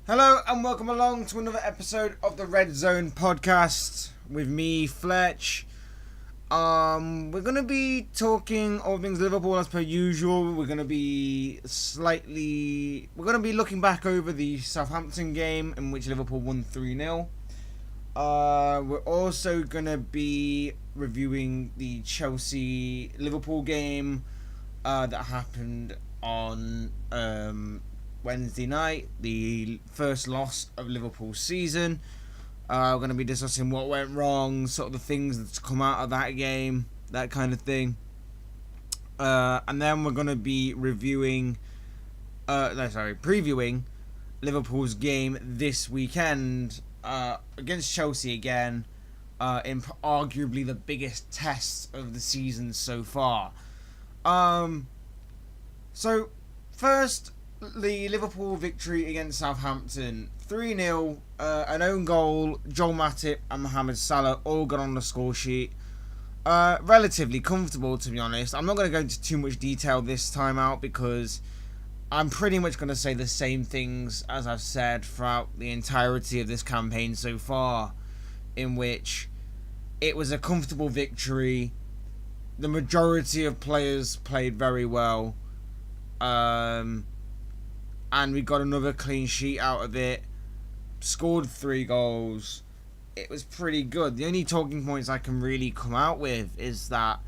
Hello and welcome along to another episode of the Red Zone podcast with me, Fletch. We're going to be talking all things Liverpool as per usual. We're going to be looking back over the Southampton game in which Liverpool won 3-0. We're also going to be reviewing the Chelsea-Liverpool game that happened on Wednesday night, the first loss of Liverpool's season. We're going to be discussing what went wrong, sort of the things that's come out of that game, that kind of thing. And then we're going to be previewing Liverpool's game this weekend against Chelsea again, in arguably the biggest test of the season so far. So, first, the Liverpool victory against Southampton, 3-0, an own goal, Joel Matip and Mohamed Salah all got on the score sheet. Relatively comfortable, to be honest. I'm not going to go into too much detail this time out because I'm pretty much going to say the same things as I've said throughout the entirety of this campaign so far, in which it was a comfortable victory. The majority of players played very well. And we got another clean sheet out of it. Scored 3 goals. It was pretty good. The only talking points I can really come out with is that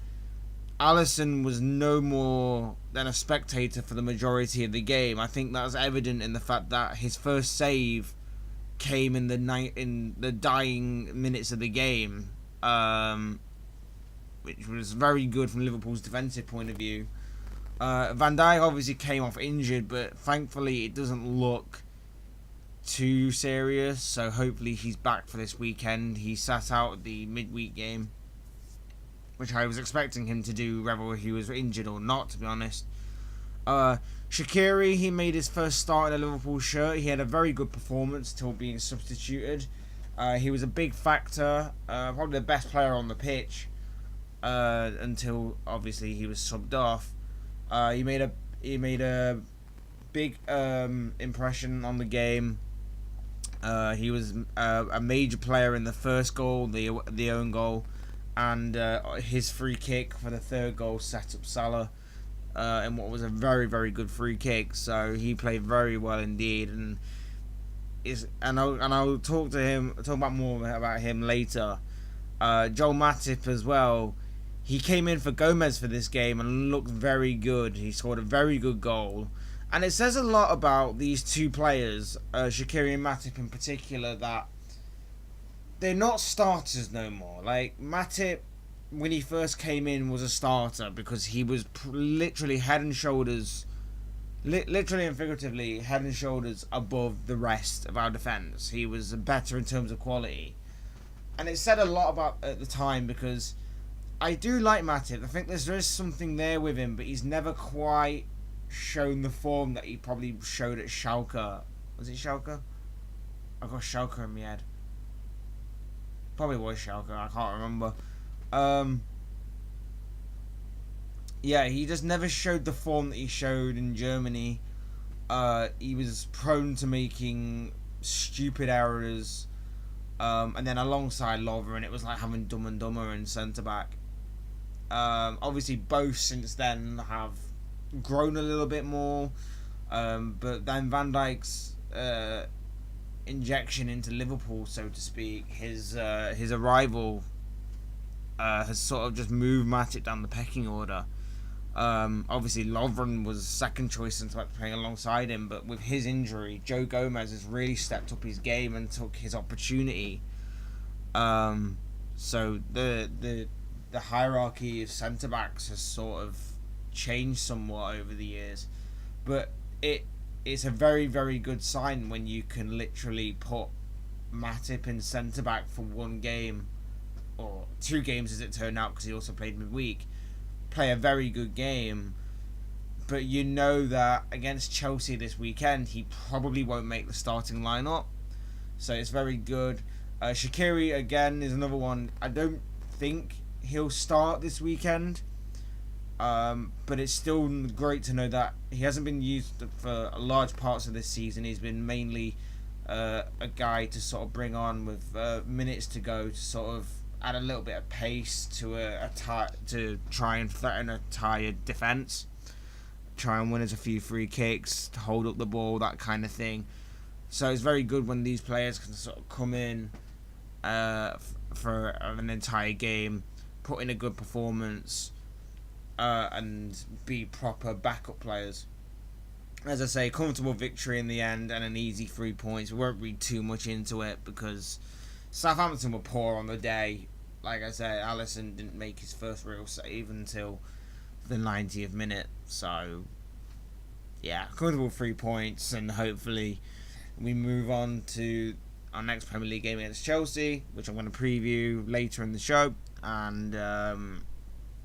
Alisson was no more than a spectator for the majority of the game. I think that was evident in the fact that his first save came in the dying minutes of the game, which was very good from Liverpool's defensive point of view. Van Dijk obviously came off injured, but thankfully it doesn't look too serious, so hopefully he's back for this weekend. He sat out the midweek game, which I was expecting him to do whether he was injured or not, to be honest. Shaqiri, he made his first start in a Liverpool shirt. He had a very good performance till being substituted. He was a big factor, probably the best player on the pitch, until obviously he was subbed off. He made a big impression on the game. He was a major player in the first goal, the own goal, and his free kick for the third goal set up Salah in what was a very, very good free kick. So he played very well indeed, and I'll talk about more about him later. Joel Matip as well. He came in for Gomez for this game and looked very good. He scored a very good goal. And it says a lot about these two players, Shaqiri and Matip in particular, that they're not starters no more. Like, Matip, when he first came in, was a starter because he was literally head and shoulders, literally and figuratively, head and shoulders above the rest of our defence. He was better in terms of quality. And it said a lot about at the time because I do like Matip. I think there is something there with him, but he's never quite shown the form that he probably showed at Schalke. Was it Schalke? I've got Schalke in my head. Probably was Schalke. I can't remember. Yeah, he just never showed the form that he showed in Germany. He was prone to making stupid errors. And then alongside Lovren, it was like having Dumb and Dumber in centre-back. Obviously both since then have grown a little bit more, but then Van Dijk's injection into Liverpool, so to speak, his arrival has sort of just moved Matip down the pecking order. Obviously Lovren was second choice since playing alongside him, but with his injury, Joe Gomez has really stepped up his game and took his opportunity. So the hierarchy of centre-backs has sort of changed somewhat over the years, but it's a very, very good sign when you can literally put Matip in centre-back for one game, or 2 games as it turned out because he also played midweek, play a very good game, but you know that against Chelsea this weekend he probably won't make the starting lineup, so it's very good. Shaqiri again is another one. I don't think he'll start this weekend, but it's still great to know that he hasn't been used for large parts of this season. He's been mainly a guy to sort of bring on with minutes to go to sort of add a little bit of pace to to try and threaten a tired defence, try and win us a few free kicks, to hold up the ball, that kind of thing. So it's very good when these players can sort of come in for an entire game, put in a good performance, and be proper backup players. As I say, comfortable victory in the end and an easy 3 points. We won't read too much into it because Southampton were poor on the day. Like I said, Alisson didn't make his first real save until the 90th minute. So, yeah, comfortable 3 points, and hopefully we move on to our next Premier League game against Chelsea, which I'm going to preview later in the show, and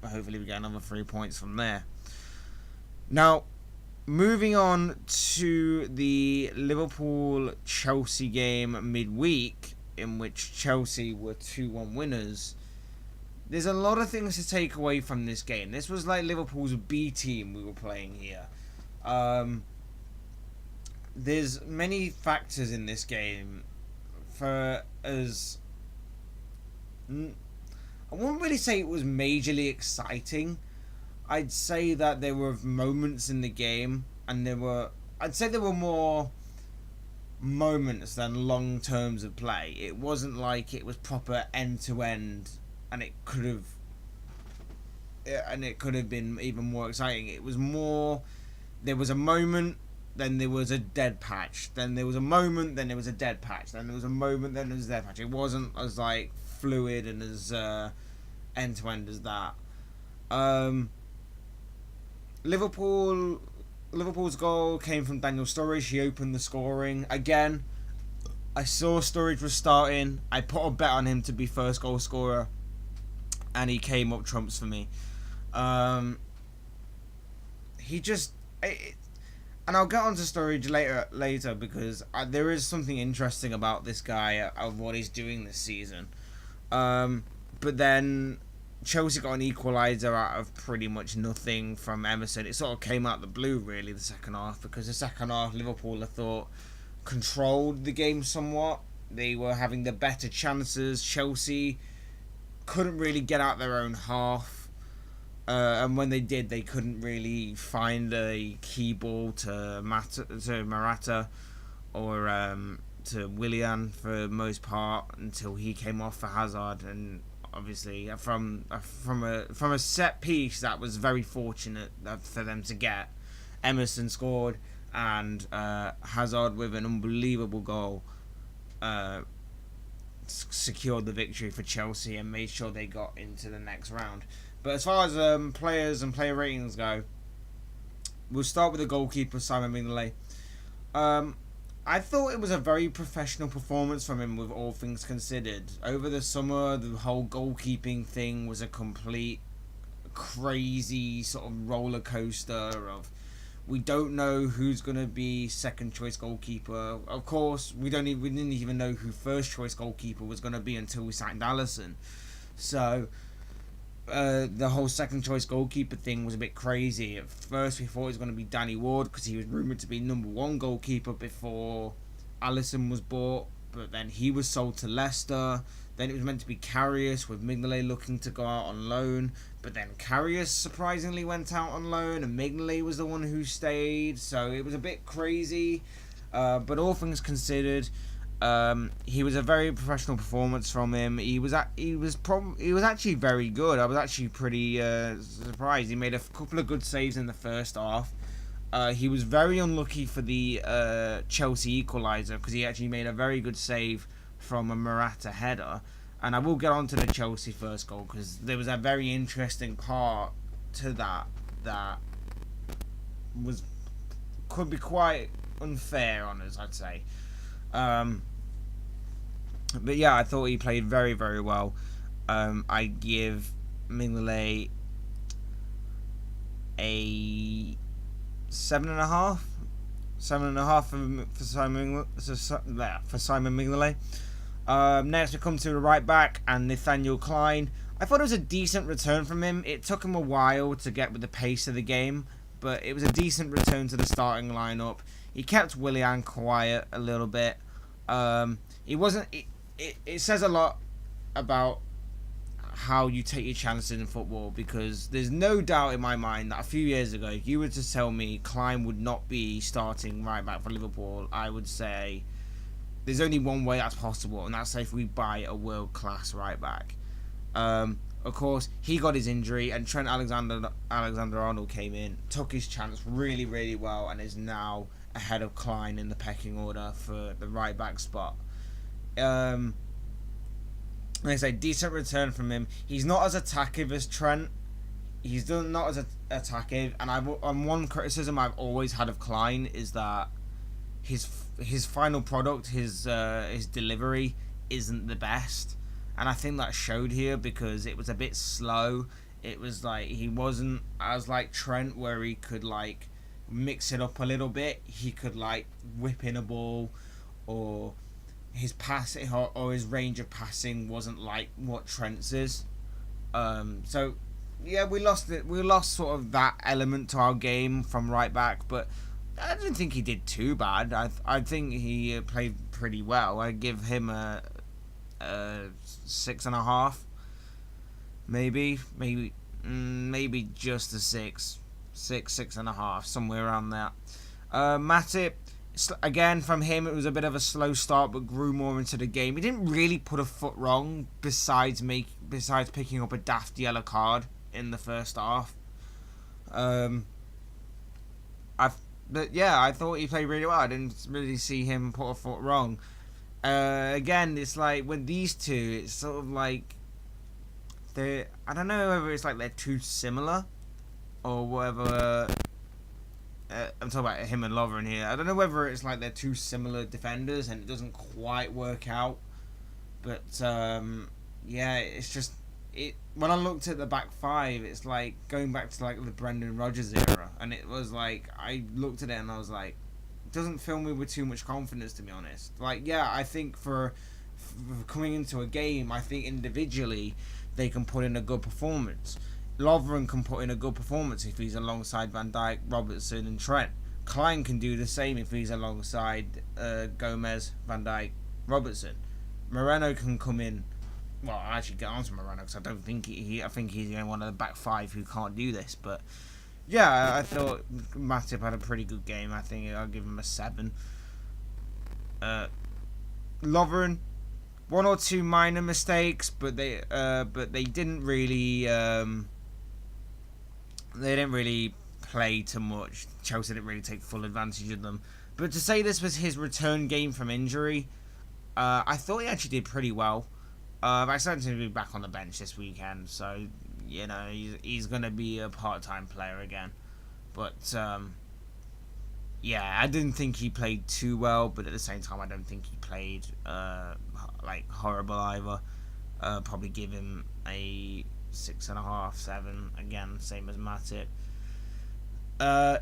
hopefully we get another 3 points from there. Now, moving on to the Liverpool-Chelsea game midweek, in which Chelsea were 2-1 winners, there's a lot of things to take away from this game. This was like Liverpool's B team we were playing here. There's many factors in this game for us. I wouldn't really say it was majorly exciting. I'd say that there were moments in the game, and I'd say there were more moments than long terms of play. It wasn't like it was proper end to end, and it could have been even more exciting. It was more, there was a moment, then there was a dead patch, then there was a moment, then there was a dead patch, then there was a moment, then there was a dead patch. It wasn't as like fluid and as end to end as that. Liverpool's goal came from Daniel Sturridge. He opened the scoring. Again, I saw Sturridge was starting. I put a bet on him to be first goal scorer, and he came up trumps for me. And I'll get onto Sturridge later because there is something interesting about this guy of what he's doing this season. But then Chelsea got an equaliser out of pretty much nothing from Emerson. It sort of came out of the blue, really, the second half, because the second half, Liverpool, I thought, controlled the game somewhat. They were having the better chances. Chelsea couldn't really get out their own half. And when they did, they couldn't really find a key ball to Morata or to Willian for the most part until he came off for Hazard. And obviously, from a set piece that was very fortunate for them to get, Emerson scored, and Hazard with an unbelievable goal secured the victory for Chelsea and made sure they got into the next round. But as far as players and player ratings go, we'll start with the goalkeeper, Simon Mignolet. I thought it was a very professional performance from him, with all things considered. Over the summer, the whole goalkeeping thing was a complete crazy sort of roller coaster of, we don't know who's going to be second choice goalkeeper. Of course, we didn't even know who first choice goalkeeper was going to be until we signed Alisson. So the whole second choice goalkeeper thing was a bit crazy. At first we thought it was going to be Danny Ward because he was rumoured to be number one goalkeeper before Alisson was bought, but then he was sold to Leicester. Then it was meant to be Karius, with Mignolet looking to go out on loan, but then Karius surprisingly went out on loan and Mignolet was the one who stayed, so it was a bit crazy. But all things considered, he was a very professional performance from him. He was actually very good. I was actually pretty surprised. He made a couple of good saves in the first half. He was very unlucky for the Chelsea equaliser because he actually made a very good save from a Morata header. And I will get on to the Chelsea first goal because there was a very interesting part to that could be quite unfair on us, I'd say. But yeah, I thought he played very, very well. I give Mignolet a 7.5. 7.5 for Simon Mignolet. Next we come to the right back and Nathaniel Klein. I thought it was a decent return from him. It took him a while to get with the pace of the game, but it was a decent return to the starting lineup. He kept Willian quiet a little bit. It wasn't. It says a lot about how you take your chances in football, because there's no doubt in my mind that a few years ago, if you were to tell me Klein would not be starting right back for Liverpool, I would say there's only one way that's possible, and that's if we buy a world-class right back. Of course, he got his injury, and Trent Alexander-Arnold came in, took his chance really, really well, and is now ahead of Klein in the pecking order for the right back spot. Like I say, decent return from him. He's not as attackive as Trent. He's done not as attackive, and one criticism I've always had of Klein is that his final product, his delivery isn't the best, and I think that showed here because it was a bit slow. It was like he wasn't as like Trent, where he could like mix it up a little bit. He could like whip in a ball, or his passing or his range of passing wasn't like what Trent's is. So yeah, we lost it. We lost sort of that element to our game from right back, but I didn't think he did too bad. I think he played pretty well. I give him a 6.5, maybe just a 6.5, somewhere around that. Matip, again, from him, it was a bit of a slow start, but grew more into the game. He didn't really put a foot wrong, besides picking up a daft yellow card in the first half. But yeah, I thought he played really well. I didn't really see him put a foot wrong. Again, it's like with these two, it's sort of like I don't know whether it's like they're too similar or whether. I'm talking about him and Lovren here. I don't know whether it's like they're two similar defenders and it doesn't quite work out. But yeah, it's just when I looked at the back five, it's like going back to like the Brendan Rodgers era, and it was like I looked at it and I was like, it doesn't fill me with too much confidence, to be honest. Like, yeah, I think for coming into a game, I think individually they can put in a good performance. Lovren can put in a good performance if he's alongside Van Dijk, Robertson and Trent. Klein can do the same if he's alongside Gomez, Van Dijk, Robertson. Moreno can come in. Well, I actually get on to Moreno because I don't think I think he's one of the back five who can't do this. But yeah, I thought Matip had a pretty good game. I think I'll give him a 7. Lovren, one or two minor mistakes, but they didn't really play too much. Chelsea didn't really take full advantage of them. But to say this was his return game from injury, I thought he actually did pretty well. I expect him to be back on the bench this weekend, so you know he's going to be a part-time player again. But yeah, I didn't think he played too well, but at the same time, I don't think he played like horrible either. Probably give him a 6.5, 7 again, same as Matip.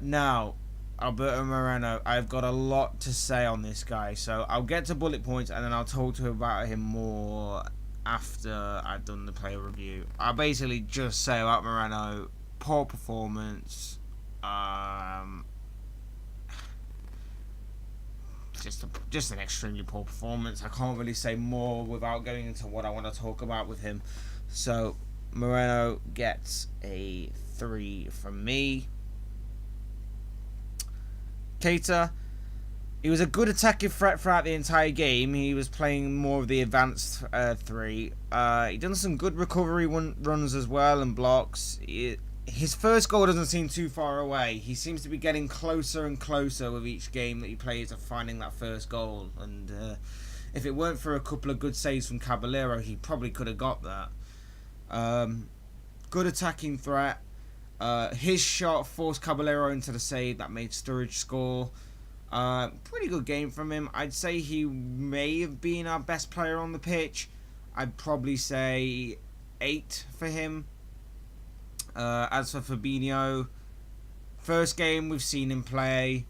Now, Alberto Moreno, I've got a lot to say on this guy, so I'll get to bullet points and then I'll talk to you about him more after I've done the player review. I'll basically just say about Moreno, poor performance, just an extremely poor performance. I can't really say more without going into what I want to talk about with him. So Moreno gets a 3 from me. Keita, he was a good attacking threat throughout the entire game. He was playing more of the advanced 3. He done some good recovery runs as well and blocks. His first goal doesn't seem too far away. He seems to be getting closer and closer with each game that he plays of finding that first goal. And if it weren't for a couple of good saves from Caballero, he probably could have got that. Good attacking threat. His shot forced Caballero into the save that made Sturridge score. Pretty good game from him. I'd say he may have been our best player on the pitch. I'd probably say 8 for him. As for Fabinho, first game we've seen him play,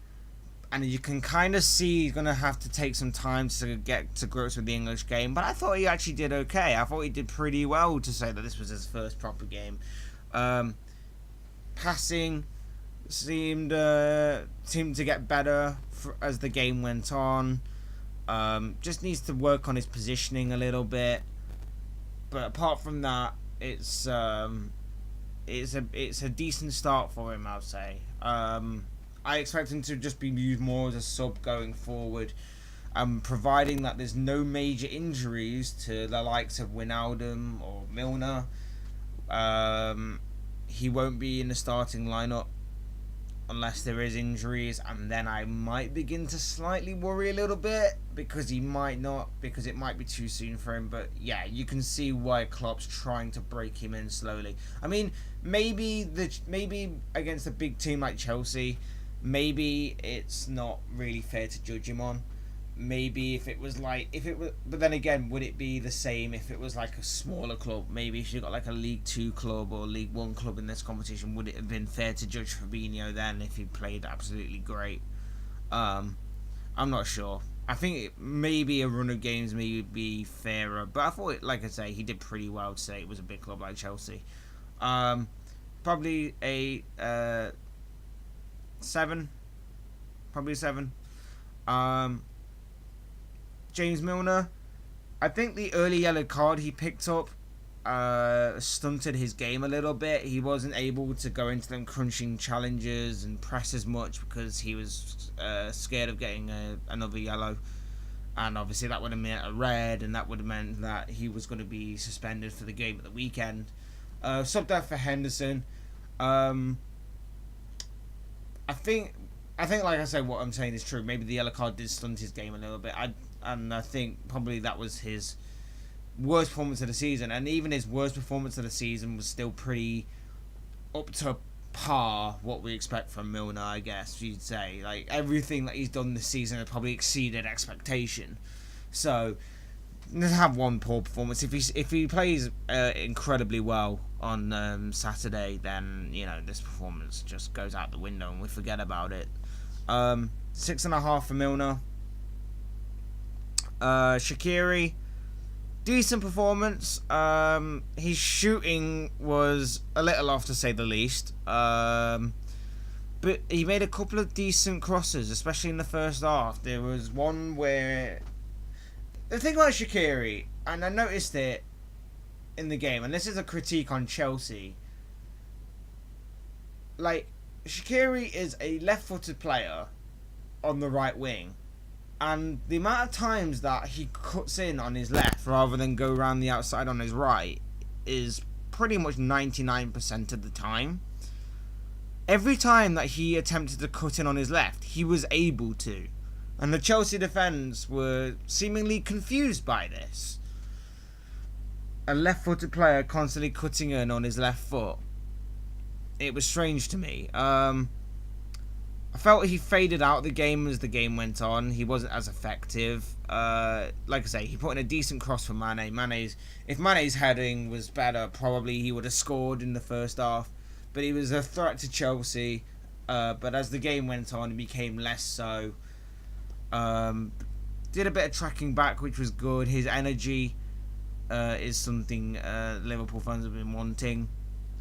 and you can kind of see he's going to have to take some time to get to grips with the English game, but I thought he actually did okay. I thought he did pretty well to say that this was his first proper game. Passing seemed to get better as the game went on. Just needs to work on his positioning a little bit. But apart from that, it's a decent start for him, I'll say. I expect him to just be used more as a sub going forward. Providing that there's no major injuries to the likes of Wijnaldum or Milner, he won't be in the starting lineup unless there is injuries, and then I might begin to slightly worry a little bit because it might be too soon for him. But yeah, you can see why Klopp's trying to break him in slowly. I mean, maybe against a big team like Chelsea, maybe it's not really fair to judge him on. Maybe but then again, would it be the same if it was like a smaller club? Maybe if you got like a League 2 club or League 1 club in this competition, would it have been fair to judge Fabinho then if he played absolutely great? I'm not sure. I think maybe a run of games may be fairer, but I thought, like I say, he did pretty well to say it was a big club like Chelsea. Probably a 7. Probably a 7. James Milner, I think the early yellow card he picked up stunted his game a little bit. He wasn't able to go into them crunching challenges and press as much because he was scared of getting another yellow. And obviously that would have meant a red, and that would have meant that he was going to be suspended for the game at the weekend. Subbed out for Henderson. I think, like I said, what I'm saying is true. Maybe the yellow card did stunt his game a little bit. I think probably that was his worst performance of the season. And even his worst performance of the season was still pretty up to par what we expect from Milner, I guess you'd say. Like, everything that he's done this season has probably exceeded expectation. So, to have one poor performance, if he plays incredibly well on Saturday, then, you know, this performance just goes out the window and we forget about it. 6.5 for Milner. Shaqiri, decent performance. His shooting was a little off, to say the least. But he made a couple of decent crosses, especially in the first half. There was one where... The thing about Shaqiri, and I noticed it in the game, and this is a critique on Chelsea. Like, Shaqiri is a left-footed player on the right wing. And the amount of times that he cuts in on his left rather than go around the outside on his right is pretty much 99% of the time. Every time that he attempted to cut in on his left, he was able to. And the Chelsea defence were seemingly confused by this. A left-footed player constantly cutting in on his left foot. It was strange to me. I felt he faded out the game as the game went on. He wasn't as effective. Like I say, he put in a decent cross for Mane. If Mane's heading was better, probably he would have scored in the first half. But he was a threat to Chelsea. But as the game went on, it became less so. Did a bit of tracking back, which was good. His energy is something Liverpool fans have been wanting.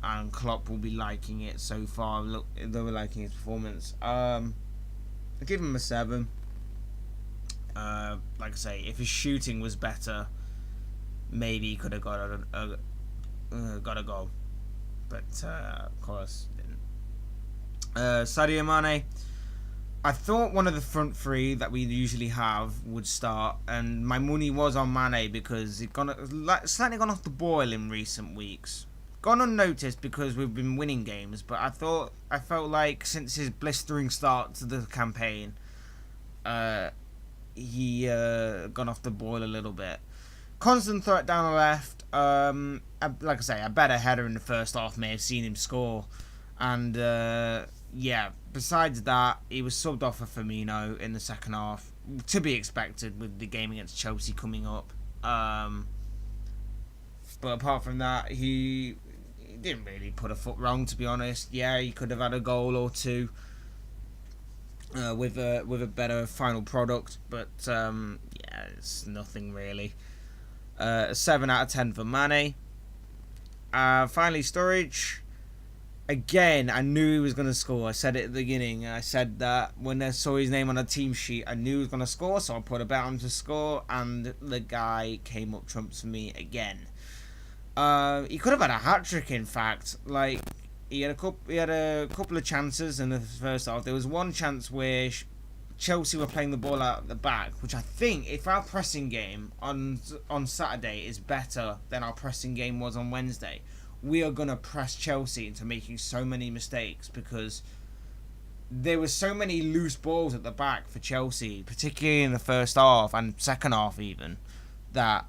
And Klopp will be liking it so far. Look, they were liking his performance. I give him a 7. Like I say, if his shooting was better, maybe he could have got a goal. But of course, didn't. Sadio Mane. I thought one of the front three that we usually have would start, and my money was on Mane because he'd slightly gone off the boil in recent weeks. Gone unnoticed because we've been winning games, but I felt like since his blistering start to the campaign, he gone off the boil a little bit. Constant threat down the left. Like I say, a better header in the first half may have seen him score, and yeah. Besides that, he was subbed off for Firmino in the second half, to be expected with the game against Chelsea coming up. But apart from that, he didn't really put a foot wrong, to be honest. Yeah, he could have had a goal or two with a better final product, but yeah, it's nothing really. 7 out of 10 for Mane. Finally, Sturridge. again, I knew he was going to score. I said it at the beginning. I said that when I saw his name on a team sheet, I knew he was going to score, so I put a bet on him to score, and the guy came up trumps for me again. He could have had a hat-trick, in fact. Like, he had a couple of chances in the first half. There was one chance where Chelsea were playing the ball out at the back, which I think, if our pressing game on Saturday is better than our pressing game was on Wednesday, we are going to press Chelsea into making so many mistakes, because there were so many loose balls at the back for Chelsea, particularly in the first half and second half even, that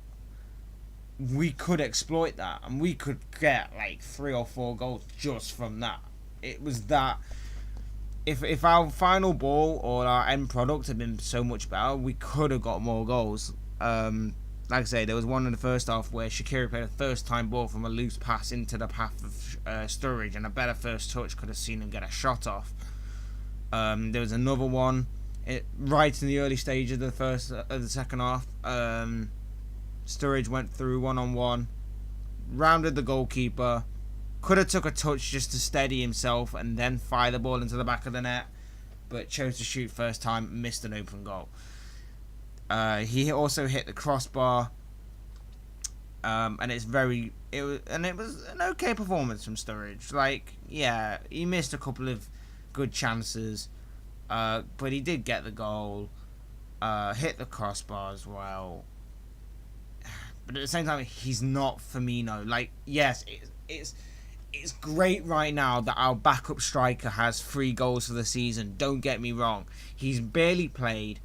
we could exploit that, and we could get like 3 or 4 goals just from that. It was that if our final ball or our end product had been so much better, we could have got more goals. Like I say, there was one in the first half where Shaqiri played a first-time ball from a loose pass into the path of Sturridge, and a better first touch could have seen him get a shot off. There was another one right in the early stage of the second half. Sturridge went through one-on-one, rounded the goalkeeper, could have took a touch just to steady himself and then fire the ball into the back of the net, but chose to shoot first time, missed an open goal. He also hit the crossbar, and it was an okay performance from Sturridge. Like, yeah, he missed a couple of good chances, but he did get the goal, hit the crossbar as well. But at the same time, he's not Firmino. Like, yes, it's great right now that our backup striker has 3 goals for the season. Don't get me wrong. He's barely played.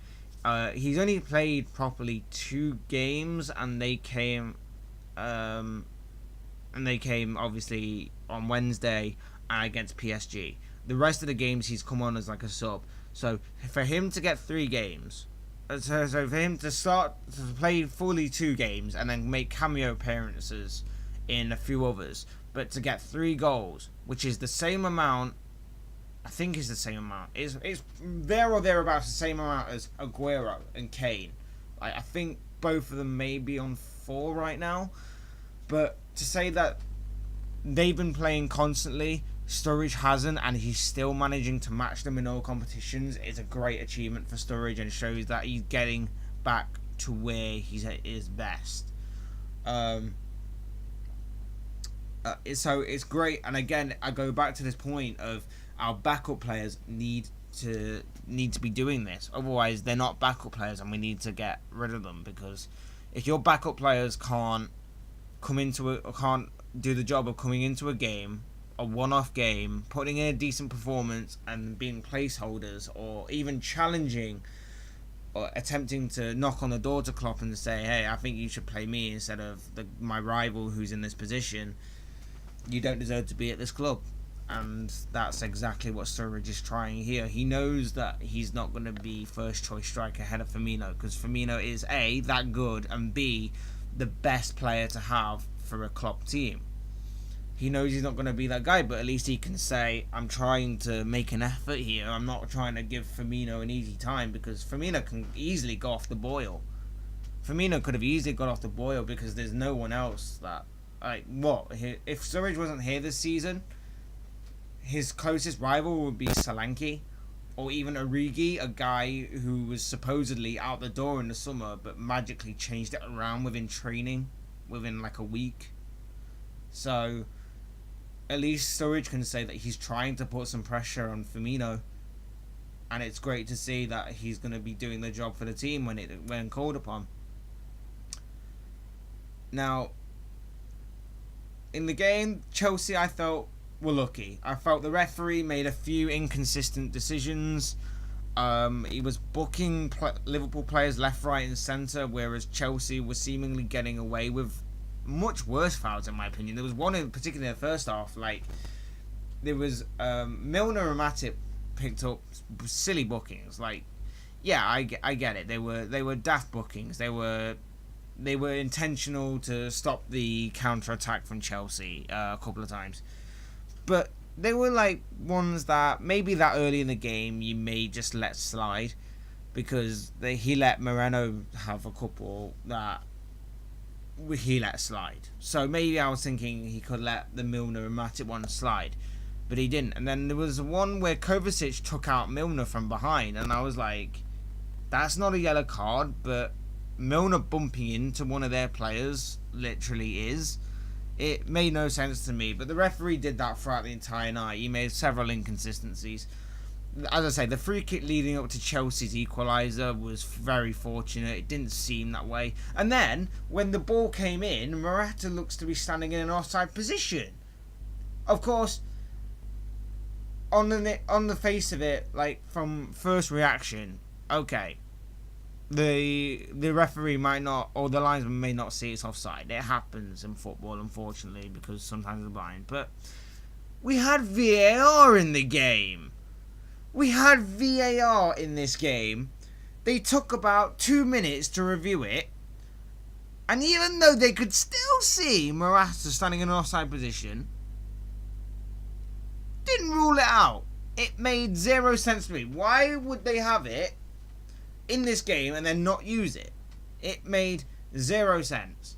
He's only played properly 2 games, and they came obviously on Wednesday against PSG. The rest of the games he's come on as like a sub. So for him to get 3 games, so for him to start to play fully 2 games and then make cameo appearances in a few others, but to get 3 goals, which is the same amount. I think it's the same amount. It's there or thereabouts the same amount as Aguero and Kane. I think both of them may be on 4 right now. But to say that they've been playing constantly, Sturridge hasn't, and he's still managing to match them in all competitions, is a great achievement for Sturridge, and shows that he's getting back to where he's at his best. So it's great, and again, I go back to this point of our backup players need to be doing this. Otherwise, they're not backup players, and we need to get rid of them, because if your backup players can't do the job of coming into a game, a one-off game, putting in a decent performance, and being placeholders, or even challenging or attempting to knock on the door to Klopp and say, "Hey, I think you should play me instead of my rival who's in this position," you don't deserve to be at this club. And that's exactly what Sturridge is trying here. He knows that he's not going to be first choice striker ahead of Firmino, because Firmino is A, that good, and B, the best player to have for a Klopp team. He knows he's not going to be that guy, but at least he can say, I'm trying to make an effort here. I'm not trying to give Firmino an easy time, because Firmino can easily go off the boil. Firmino could have easily got off the boil, because there's no one else that... If Sturridge wasn't here this season, his closest rival would be Solanke, or even Origi, a guy who was supposedly out the door in the summer, but magically changed it around within training, within like a week. So, at least Sturridge can say that he's trying to put some pressure on Firmino, and it's great to see that he's going to be doing the job for the team when called upon. Now, in the game, Chelsea, I felt, were lucky. I felt the referee made a few inconsistent decisions. He was booking Liverpool players left, right and centre, whereas Chelsea was seemingly getting away with much worse fouls, in my opinion. There was one in particular in the first half. There was Milner and Matip picked up silly bookings. I get it. They were daft bookings. They were intentional to stop the counter-attack from Chelsea a couple of times. But they were ones that maybe that early in the game you may just let slide, because he let Moreno have a couple that he let slide. So maybe I was thinking he could let the Milner and Matip one slide. but he didn't. And then there was one where Kovacic took out Milner from behind, and I was like, that's not a yellow card, but Milner bumping into one of their players literally is. It made no sense to me, but the referee did that throughout the entire night. He made several inconsistencies. As I say, the free kick leading up to Chelsea's equaliser was very fortunate. It didn't seem that way. And then, when the ball came in, Morata looks to be standing in an offside position. Of course, on the face of it, like, from first reaction, okay, the referee might not, or the linesman may not see it's offside. It happens in football, unfortunately, because sometimes we're blind. But we had VAR in the game. We had VAR in this game. They took about 2 minutes to review it. And even though they could still see Morata standing in an offside position, didn't rule it out. It made zero sense to me. Why would they have it in this game and then not use it? It made zero sense.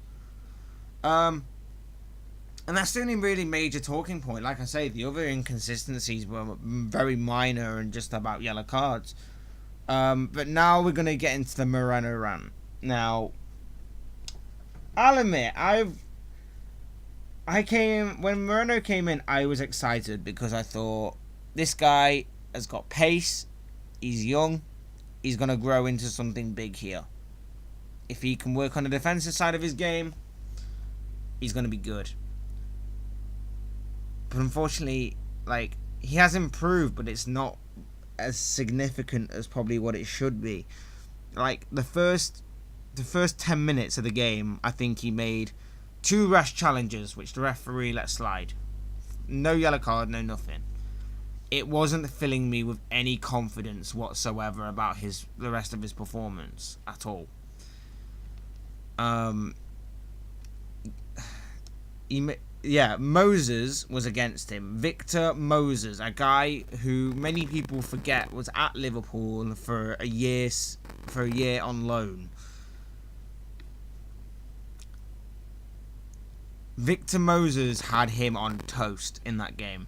And that's the only really major talking point. Like I say, the other inconsistencies were very minor and just about yellow cards. But now we're going to get into the Moreno rant. Now, I'll admit, when Moreno came in, I was excited because I thought, this guy has got pace, he's young, he's going to grow into something big here. If he can work on the defensive side of his game, he's going to be good. But unfortunately, like, he has improved, but it's not as significant as probably what it should be. Like, the first 10 minutes of the game, I think he made 2 rash challenges, which the referee let slide. No yellow card, no nothing. It wasn't filling me with any confidence whatsoever about the rest of his performance at all. Moses was against him. Victor Moses, a guy who many people forget was at Liverpool for a year on loan. Victor Moses had him on toast in that game.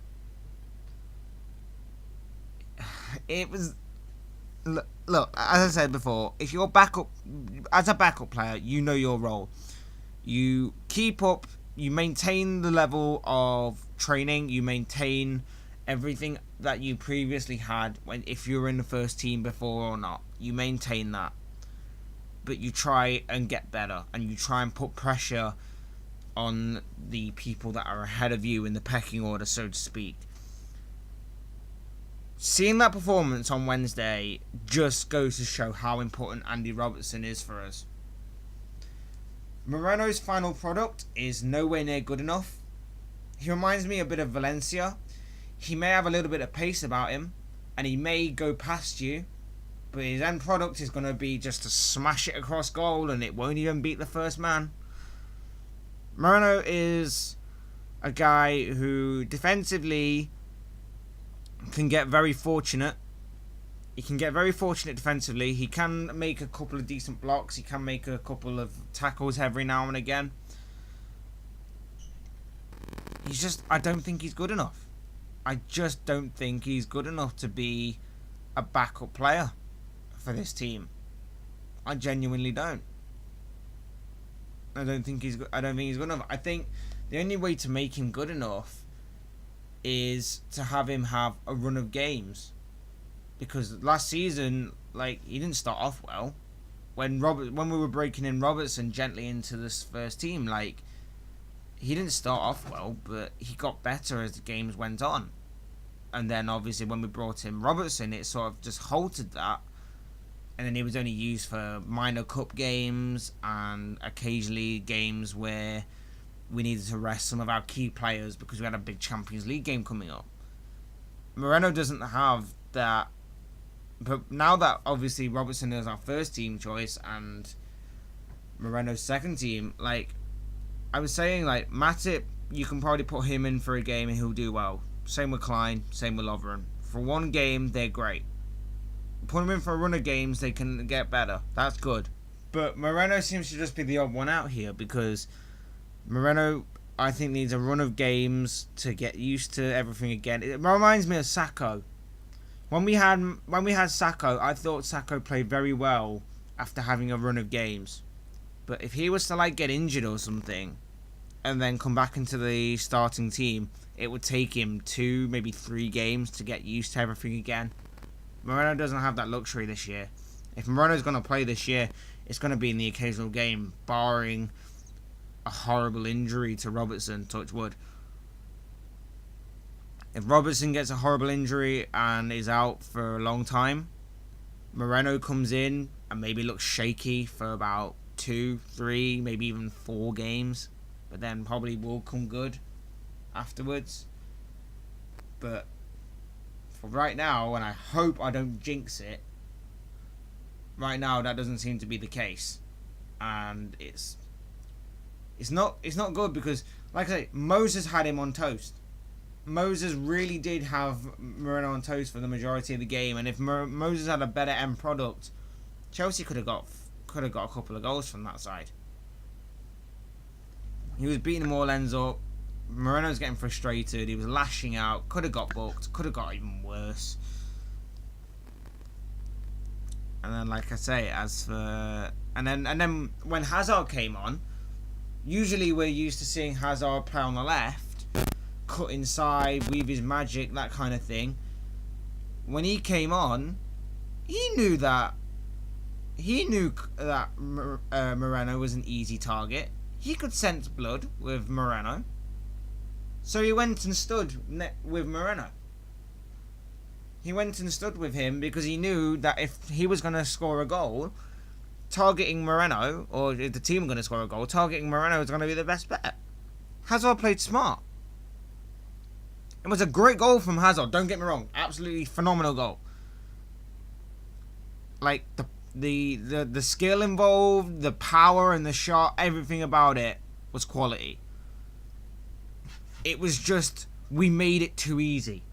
It was... Look, as I said before, if you're as a backup player, you know your role. You keep up, you maintain the level of training, you maintain everything that you previously had if you were in the first team before or not. You maintain that. But you try and get better, and you try and put pressure on the people that are ahead of you in the pecking order, so to speak. Seeing that performance on Wednesday just goes to show how important Andy Robertson is for us. Moreno's final product is nowhere near good enough. He reminds me a bit of Valencia. He may have a little bit of pace about him, and he may go past you, but his end product is going to be just to smash it across goal, and it won't even beat the first man. Moreno is a guy who defensively can get very fortunate. He can get very fortunate defensively. He can make a couple of decent blocks. He can make a couple of tackles every now and again. I don't think he's good enough. I just don't think he's good enough to be a backup player for this team. I genuinely don't. I don't think he's good enough. I think the only way to make him good enough is to have him have a run of games, because last season, like, he didn't start off well. When we were breaking in Robertson gently into this first team, like, he didn't start off well, but he got better as the games went on. And then obviously when we brought in Robertson, it sort of just halted that, and then he was only used for minor cup games and occasionally games where we needed to rest some of our key players because we had a big Champions League game coming up. Moreno doesn't have that. But now that obviously Robertson is our first team choice and Moreno's second team, like, I was saying, like, Matip, you can probably put him in for a game and he'll do well. Same with Klein, same with Lovren. For one game, they're great. Put them in for a run of games, they can get better. That's good. But Moreno seems to just be the odd one out here, because Moreno I think needs a run of games to get used to everything again. It reminds me of Sacco. When we had Sacco, I thought Sacco played very well after having a run of games. But if he was to like get injured or something and then come back into the starting team, it would take him 2, maybe 3 games to get used to everything again. Moreno doesn't have that luxury this year. If Moreno's going to play this year, it's going to be in the occasional game, barring a horrible injury to Robertson, touch wood. If Robertson gets a horrible injury and is out for a long time, Moreno comes in and maybe looks shaky for about 2, 3, maybe even 4 games, but then probably will come good afterwards. But for right now, and I hope I don't jinx it, right now that doesn't seem to be the case, and it's not good because, like I say, Moses had him on toast. Moses really did have Moreno on toast for the majority of the game, and if Moses had a better end product, Chelsea could have got a couple of goals from that side. He was beating them all ends up. Moreno's getting frustrated. He was lashing out. Could have got booked. Could have got even worse. And then, like I say, and then when Hazard came on, usually we're used to seeing Hazard play on the left, cut inside, weave his magic, that kind of thing. When he came on, he knew that Moreno was an easy target. He could sense blood with Moreno, so he went and stood with Moreno. He went and stood with him because he knew that if he was going to score a goal, targeting Moreno, or if the team were going to score a goal, targeting Moreno was going to be the best bet. Hazard played smart. It was a great goal from Hazard, don't get me wrong. Absolutely phenomenal goal. Like, the skill involved, the power and the shot, everything about it was quality. It was just, we made it too easy.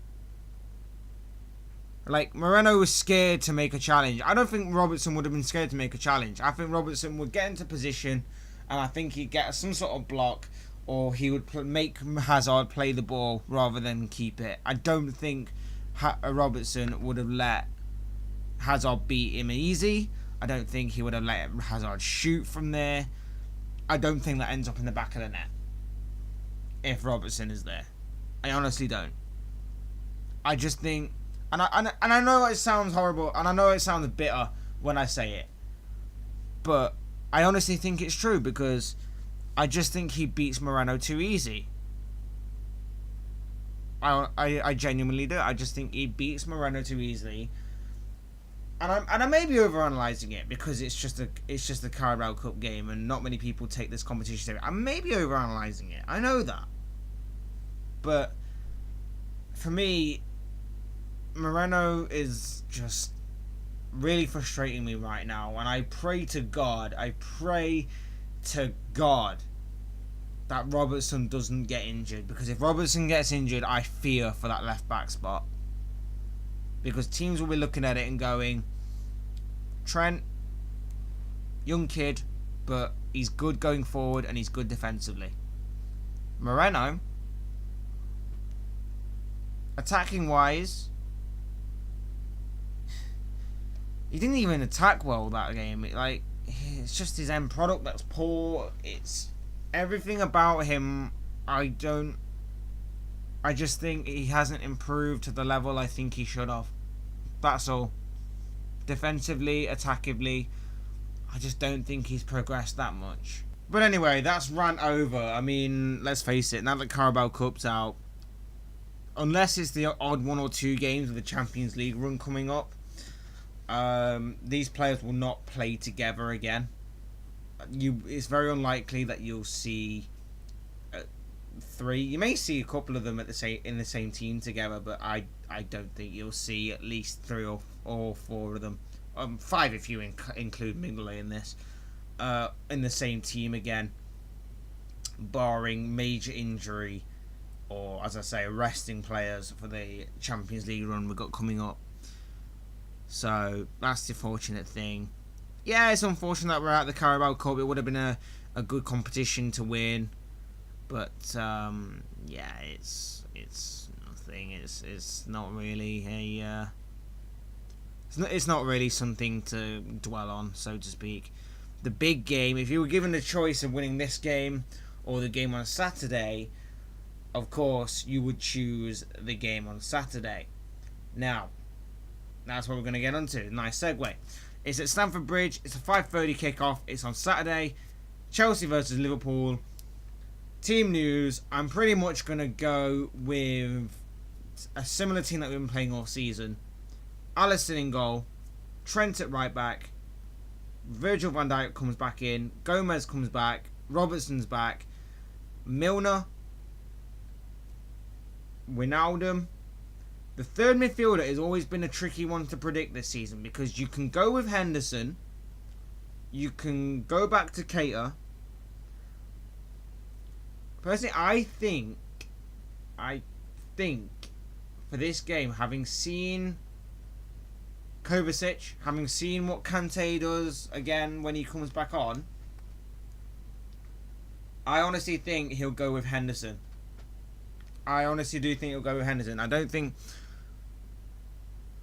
Like, Moreno was scared to make a challenge. I don't think Robertson would have been scared to make a challenge. I think Robertson would get into position, and I think he'd get some sort of block, or he would make Hazard play the ball rather than keep it. I don't think Robertson would have let Hazard beat him easy. I don't think he would have let Hazard shoot from there. I don't think that ends up in the back of the net if Robertson is there. I honestly don't. I just think, and I know it sounds horrible, and I know it sounds bitter when I say it, but I honestly think it's true because I just think he beats Moreno too easy. I genuinely do. I just think he beats Moreno too easily. And I may be overanalyzing it because it's just a Carabao Cup game and not many people take this competition seriously. I may be overanalyzing it. I know that. But for me, Moreno is just really frustrating me right now. And I pray to God that Robertson doesn't get injured. Because if Robertson gets injured, I fear for that left back spot. Because teams will be looking at it and going, Trent, young kid, but he's good going forward and he's good defensively. Moreno, attacking wise, he didn't even attack well that game. It's just his end product that's poor. It's everything about him. I just think he hasn't improved to the level I think he should have. That's all. Defensively, attackively, I just don't think he's progressed that much. But anyway, that's rant over. I mean, let's face it, now that Carabao Cup's out, unless it's the odd 1 or 2 games of the Champions League run coming up, these players will not play together again. It's very unlikely that you'll see 3. You may see a couple of them in the same team together, but I don't think you'll see at least 3 or 4 of them, 5 if you include Mignolet in this, in the same team again, barring major injury or, as I say, resting players for the Champions League run we've got coming up. So that's the fortunate thing. Yeah, it's unfortunate that we're at the Carabao Cup. It would have been a good competition to win. But yeah, it's nothing. It's not really a it's not really something to dwell on, so to speak. The big game, if you were given the choice of winning this game or the game on Saturday, of course you would choose the game on Saturday. Now, that's what we're going to get onto. Nice segue. It's at Stamford Bridge. It's a 5:30 kickoff. It's on Saturday. Chelsea versus Liverpool. Team news. I'm pretty much going to go with a similar team that we've been playing all season. Alisson in goal. Trent at right back. Virgil van Dijk comes back in. Gomez comes back. Robertson's back. Milner. Wijnaldum. The third midfielder has always been a tricky one to predict this season because you can go with Henderson. You can go back to Keita. Personally, I think for this game, having seen Kovacic, having seen what Kante does again when he comes back on, I honestly think he'll go with Henderson. I honestly do think he'll go with Henderson. I don't think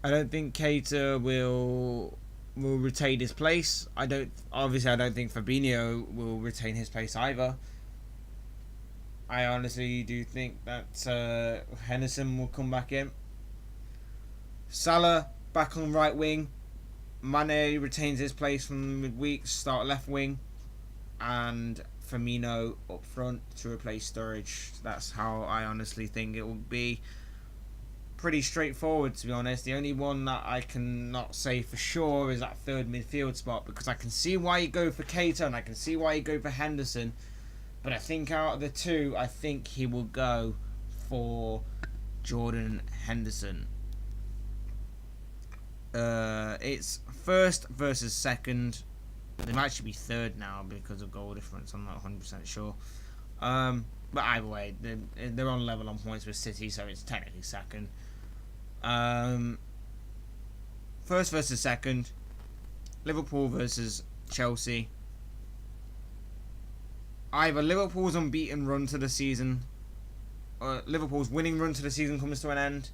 Keita will retain his place. I don't think Fabinho will retain his place either. I honestly do think that Henderson will come back in. Salah back on right wing. Mane retains his place from midweek, start left wing, and Firmino up front to replace Sturridge. That's how I honestly think it will be. Pretty straightforward, to be honest. The only one that I cannot say for sure is that third midfield spot, because I can see why you go for Keita and I can see why you go for Henderson, but I think out of the two, I think he will go for Jordan Henderson. It's first versus second. They might actually be third now because of goal difference. I'm not 100% sure. But either way, they're on level on points with City, so it's technically second. First versus second. Liverpool versus Chelsea. Either Liverpool's unbeaten run to the season, or Liverpool's winning run to the season comes to an end,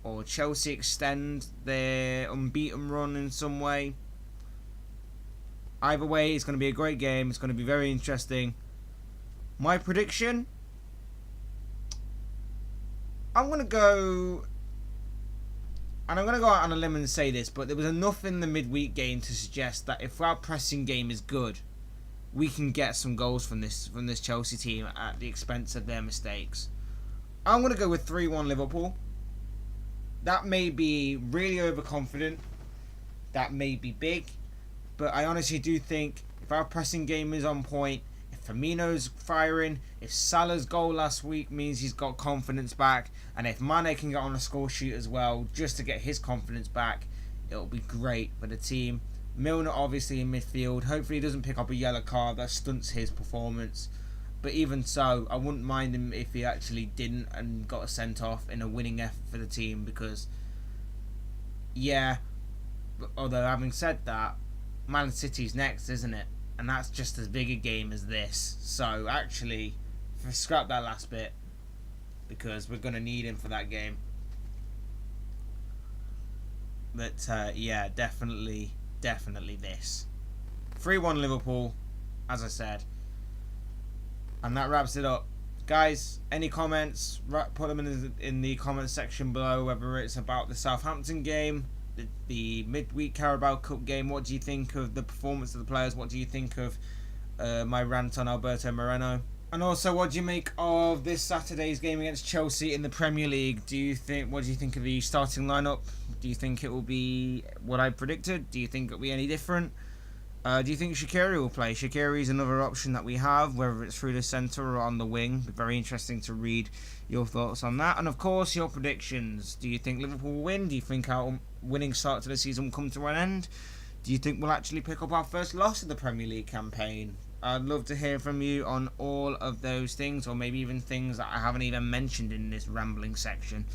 or Chelsea extend their unbeaten run in some way. Either way, it's going to be a great game. It's going to be very interesting. My prediction, I'm going to go, and I'm going to go out on a limb and say this, but there was enough in the midweek game to suggest that if our pressing game is good, we can get some goals from this Chelsea team at the expense of their mistakes. I'm going to go with 3-1 Liverpool. That may be really overconfident. That may be big. But I honestly do think if our pressing game is on point, if Firmino's firing, if Salah's goal last week means he's got confidence back, and if Mane can get on a score sheet as well, just to get his confidence back, it'll be great for the team. Milner obviously in midfield. Hopefully he doesn't pick up a yellow card that stunts his performance. But even so, I wouldn't mind him if he actually didn't and got a sent off in a winning effort for the team, because yeah, although having said that, Man City's next, isn't it? And that's just as big a game as this. So actually, scrap that last bit, because we're going to need him for that game. But yeah, definitely this. 3-1 Liverpool, as I said. And that wraps it up. Guys, any comments, put them in the comments section below, whether it's about the Southampton game, the midweek Carabao Cup game. What do you think of the performance of the players? What do you think of my rant on Alberto Moreno? And also, what do you make of this Saturday's game against Chelsea in the Premier League? What do you think of the starting lineup? Do you think it will be what I predicted? Do you think it will be any different? Do you think Shaqiri will play? Shaqiri is another option that we have, whether it's through the centre or on the wing. It'll be very interesting to read your thoughts on that. And of course, your predictions. Do you think Liverpool will win? Do you think our winning start to the season will come to an end? Do you think we'll actually pick up our first loss of the Premier League campaign? I'd love to hear from you on all of those things, or maybe even things that I haven't even mentioned in this rambling section.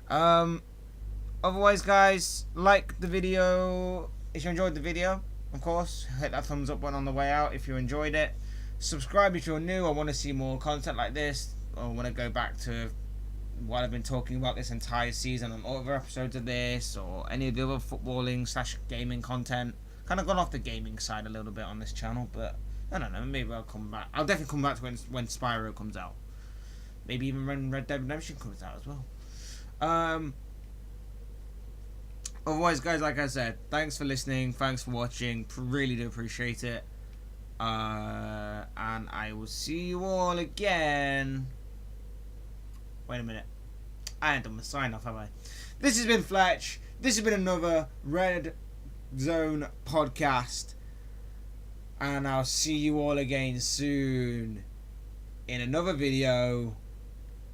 Otherwise, guys, like the video if you enjoyed the video. Of course, hit that thumbs up button on the way out if you enjoyed it. Subscribe if you're new or want to see more content like this, or want to go back to what I've been talking about this entire season on other episodes of this, or any of the other footballing / gaming content. Kind of gone off the gaming side a little bit on this channel, but I don't know, maybe I'll come back. I'll definitely come back to when Spyro comes out. Maybe even when Red Dead Redemption comes out as well. Otherwise, guys, like I said, thanks for listening, thanks for watching, really do appreciate it. And I will see you all again. Wait a minute. I ain't done my sign off, have I? This has been Fletch. This has been another Red Zone podcast. And I'll see you all again soon in another video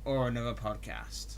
or another podcast.